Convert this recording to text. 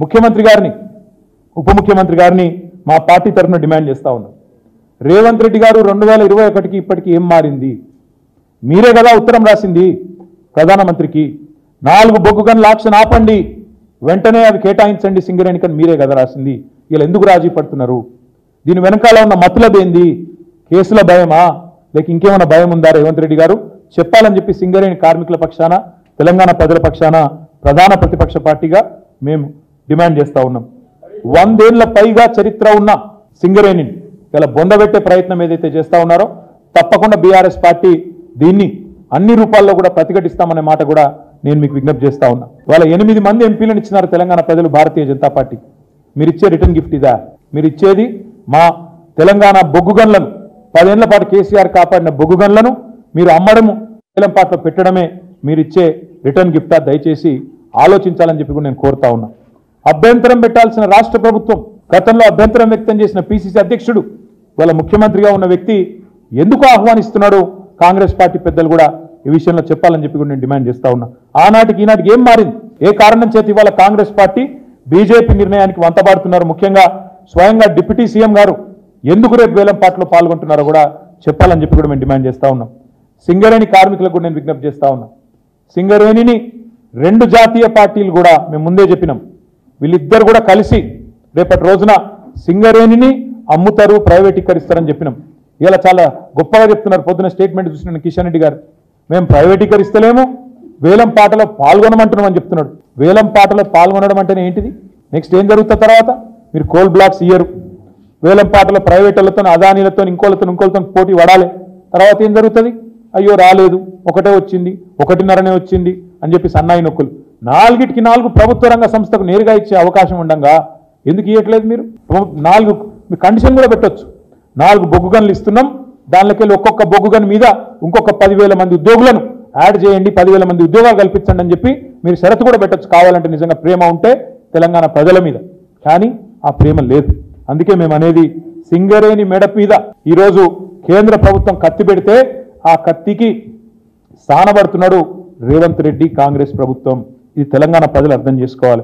ముఖ్యమంత్రి గారిని ఉప ముఖ్యమంత్రి గారిని మా పార్టీ తరఫున డిమాండ్ చేస్తా ఉన్నాం. రేవంత్ రెడ్డి గారు 2021కి ఇప్పటికి ఏం మారింది? మీరే కదా ఉత్తరం రాసింది ప్రధానమంత్రికి. 4 బొగ్గు గనుల ఆక్షన్ ఆపండి, వెంటనే అవి కేటాయించండి సింగరేణికి అని మీరే కదా రాసింది. ఇలా ఎందుకు రాజీ పడుతున్నారు? దీని వెనకాల ఉన్న మతలబేంది? కేసుల భయమా లేక ఇంకేమైనా భయం ఉందా? రేవంత్ రెడ్డి గారు చెప్పాలని చెప్పి సింగరేణి కార్మికుల పక్షాన, తెలంగాణ ప్రజల పక్షాన ప్రధాన ప్రతిపక్ష పార్టీగా మేము డిమాండ్ చేస్తా ఉన్నాం. 100 ఏళ్ల పైగా చరిత్ర ఉన్న సింగరేణిని ఇలా బొందబెట్టే ప్రయత్నం ఏదైతే చేస్తా ఉన్నారో తప్పకుండా బీఆర్ఎస్ పార్టీ దీన్ని అన్ని రూపాల్లో కూడా ప్రతిఘటిస్తామనే మాట కూడా నేను మీకు విజ్ఞప్తి చేస్తా ఉన్నా. వాళ్ళ 8 మంది ఎంపీలను ఇచ్చినారు తెలంగాణ ప్రజలు భారతీయ జనతా పార్టీ. మీరు ఇచ్చే రిటర్న్ గిఫ్ట్ ఇదా? మీరు ఇచ్చేది మా తెలంగాణ బొగ్గు గన్లను 10 ఏళ్ల పాటు కేసీఆర్ కాపాడిన బొగ్గు గన్లను మీరు అమ్మడము, వేలం పాటలో పెట్టడమే మీరు ఇచ్చే రిటర్న్ గిఫ్టా? దయచేసి ఆలోచించాలని చెప్పి కూడా నేను కోరుతా ఉన్నా. అభ్యంతరం పెట్టాల్సిన రాష్ట్ర ప్రభుత్వం, గతంలో అభ్యంతరం వ్యక్తం చేసిన పిసిసి అధ్యక్షుడు, వాళ్ళ ముఖ్యమంత్రిగా ఉన్న వ్యక్తి ఎందుకు ఆహ్వానిస్తున్నాడు? కాంగ్రెస్ పార్టీ పెద్దలు కూడా ఈ విషయంలో చెప్పాలని చెప్పి కూడా నేను డిమాండ్ చేస్తా ఉన్నా. ఆనాటికి ఈనాటికి ఏం మారింది? ఏ కారణం చేతి ఇవాళ కాంగ్రెస్ పార్టీ బీజేపీ నిర్ణయానికి వంతపాడుతున్నారు? ముఖ్యంగా స్వయంగా డిప్యూటీ సీఎం గారు ఎందుకు రేపు వేలం పాటలో పాల్గొంటున్నారో కూడా చెప్పాలని చెప్పి కూడా మేము డిమాండ్ చేస్తా ఉన్నాం. సింగరేణి కార్మికులకు కూడా నేను విజ్ఞప్తి చేస్తా ఉన్నా. సింగరేణిని 2 జాతీయ పార్టీలు కూడా మేము ముందే చెప్పినాం, వీళ్ళిద్దరు కూడా కలిసి రేపటి రోజున సింగరేణిని అమ్ముతారు, ప్రైవేటీకరిస్తారని చెప్పినాం. ఇలా చాలా గొప్పగా చెప్తున్నారు. పొద్దున స్టేట్మెంట్ చూసిన కిషన్ రెడ్డి గారు, మేము ప్రైవేటీకరిస్తలేము, వేలం పాటలో పాల్గొనమంటున్నామని చెప్తున్నాడు. వేలం పాటలో పాల్గొనడం అంటేనే ఏంటిది? నెక్స్ట్ ఏం జరుగుతుంది? తర్వాత మీరు కోల్ బ్లాక్స్ ఇయ్యరు, వేలం పాటలో ప్రైవేట్లతో, అదానీలతో, ఇంకోళ్ళతో పోటీ పడాలి. తర్వాత ఏం జరుగుతుంది? అయ్యో రాలేదు, ఒకటే వచ్చింది, 1.5 వచ్చింది అని చెప్పి సన్నాయి నొక్కులు. 4కి 4 ప్రభుత్వ రంగ సంస్థకు నేరుగా ఇచ్చే అవకాశం ఉండగా ఎందుకు ఇవ్వట్లేదు? మీరు 4 మీ కండిషన్ కూడా పెట్టొచ్చు. 4 బొగ్గు గన్లు ఇస్తున్నాం, దానిలోకెళ్ళి ఒక్కొక్క బొగ్గు గన్ మీద ఇంకొక 10,000 మంది ఉద్యోగులను యాడ్ చేయండి, 10,000 మంది ఉద్యోగాలు కల్పించండి అని చెప్పి మీరు షరతు కూడా పెట్టొచ్చు కావాలంటే, నిజంగా ప్రేమ ఉంటే తెలంగాణ ప్రజల మీద. కానీ ఆ ప్రేమ లేదు. అందుకే మేము అనేది, సింగరేణి మెడ మీద ఈరోజు కేంద్ర ప్రభుత్వం కత్తి పెడితే ఆ కత్తికి సానబడుతున్నాడు రేవంత్ రెడ్డి, కాంగ్రెస్ ప్రభుత్వం. ఇది తెలంగాణ ప్రజలు అర్థం చేసుకోవాలి.